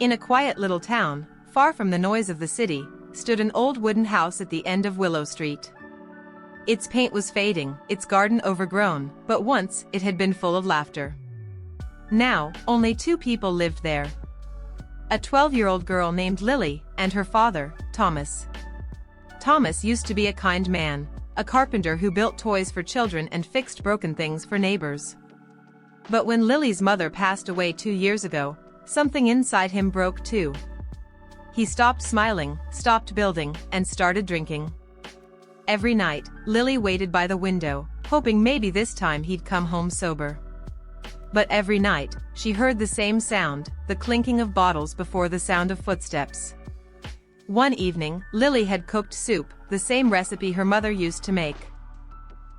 In a quiet little town, far from the noise of the city, stood an old wooden house at the end of Willow Street. Its paint was fading, its garden overgrown, but once it had been full of laughter. Now, only two people lived there. A 12-year-old girl named Lily, and her father, Thomas. Thomas used to be a kind man, a carpenter who built toys for children and fixed broken things for neighbors. But when Lily's mother passed away 2 years ago, something inside him broke too. He stopped smiling, stopped building, and started drinking. Every night, Lily waited by the window, hoping maybe this time he'd come home sober. But every night, she heard the same sound, the clinking of bottles before the sound of footsteps. One evening, Lily had cooked soup, the same recipe her mother used to make.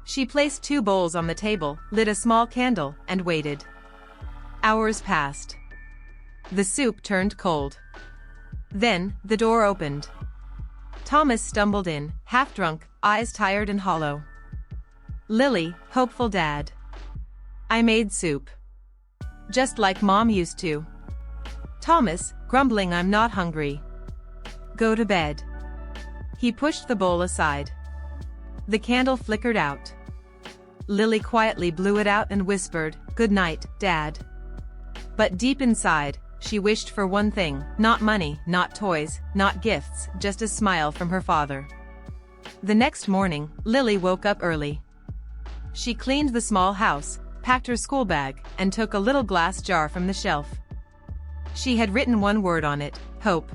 She placed 2 bowls on the table, lit a small candle, and waited. Hours passed. The soup turned cold. Then, the door opened. Thomas stumbled in, half-drunk, eyes tired and hollow. Lily, hopeful dad. I made soup. Just like Mom used to. Thomas, grumbling I'm not hungry. Go to bed. He pushed the bowl aside. The candle flickered out. Lily quietly blew it out and whispered, "Good night, Dad." But deep inside, she wished for one thing, not money, not toys, not gifts, just a smile from her father. The next morning, Lily woke up early. She cleaned the small house, packed her school bag, and took a little glass jar from the shelf. She had written one word on it, hope.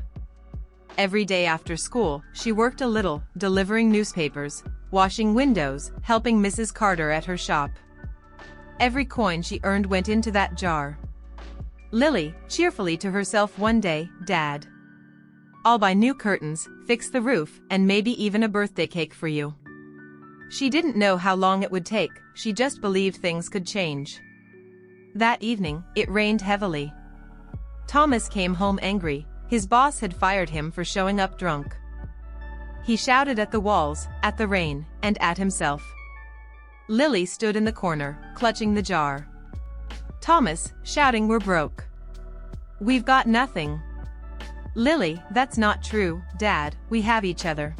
Every day after school, she worked a little, delivering newspapers, washing windows, helping Mrs. Carter at her shop. Every coin she earned went into that jar. Lily, cheerfully to herself one day, Dad. I'll buy new curtains, fix the roof, and maybe even a birthday cake for you. She didn't know how long it would take, she just believed things could change. That evening, it rained heavily. Thomas came home angry, his boss had fired him for showing up drunk. He shouted at the walls, at the rain, and at himself. Lily stood in the corner, clutching the jar. Thomas, shouting we're broke. We've got nothing. Lily, that's not true, Dad, we have each other.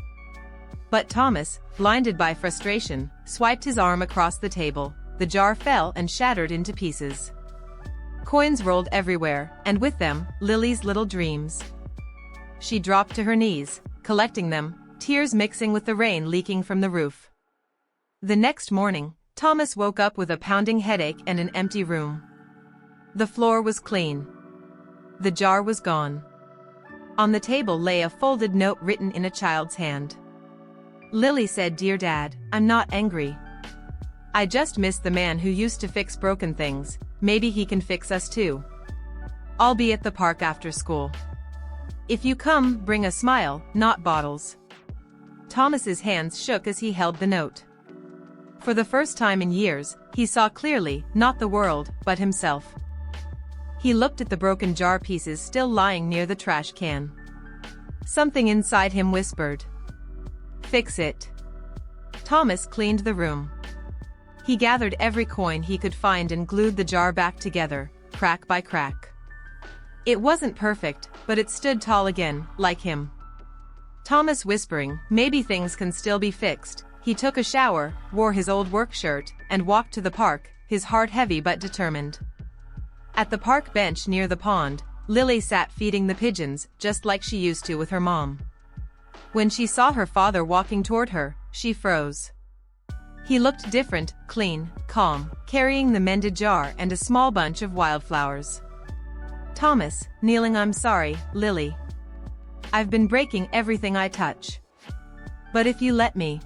But Thomas, blinded by frustration, swiped his arm across the table, the jar fell and shattered into pieces. Coins rolled everywhere, and with them, Lily's little dreams. She dropped to her knees, collecting them, tears mixing with the rain leaking from the roof. The next morning, Thomas woke up with a pounding headache and an empty room. The floor was clean. The jar was gone. On the table lay a folded note written in a child's hand. Lily said, "Dear Dad, I'm not angry. I just miss the man who used to fix broken things, maybe he can fix us too. I'll be at the park after school. If you come, bring a smile, not bottles." Thomas's hands shook as he held the note. For the first time in years, he saw clearly, not the world, but himself. He looked at the broken jar pieces still lying near the trash can. Something inside him whispered, "Fix it." Thomas cleaned the room. He gathered every coin he could find and glued the jar back together, crack by crack. It wasn't perfect, but it stood tall again, like him. Thomas whispering, maybe things can still be fixed, he took a shower, wore his old work shirt, and walked to the park, his heart heavy but determined. At the park bench near the pond, Lily sat feeding the pigeons, just like she used to with her mom. When she saw her father walking toward her, she froze. He looked different, clean, calm, carrying the mended jar and a small bunch of wildflowers. Thomas, kneeling, "I'm sorry, Lily. I've been breaking everything I touch. But if you let me,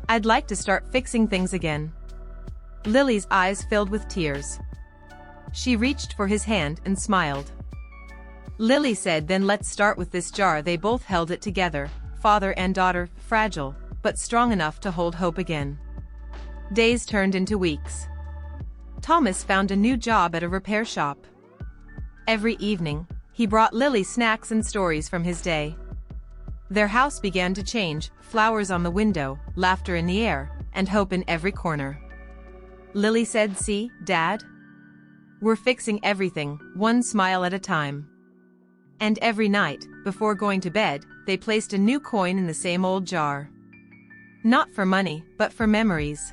I'd like to start fixing things again." Lily's eyes filled with tears. She reached for his hand and smiled. Lily said, "Then let's start with this jar." They both held it together, father and daughter, fragile, but strong enough to hold hope again. Days turned into weeks. Thomas found a new job at a repair shop. Every evening, he brought Lily snacks and stories from his day. Their house began to change, flowers on the window, laughter in the air, and hope in every corner. Lily said, "See, Dad? We're fixing everything, one smile at a time." And every night, before going to bed, they placed a new coin in the same old jar. Not for money, but for memories.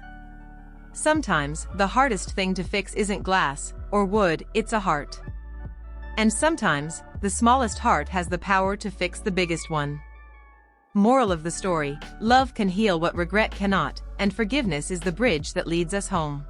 Sometimes, the hardest thing to fix isn't glass or wood, it's a heart. And sometimes, the smallest heart has the power to fix the biggest one. Moral of the story: love can heal what regret cannot, and forgiveness is the bridge that leads us home.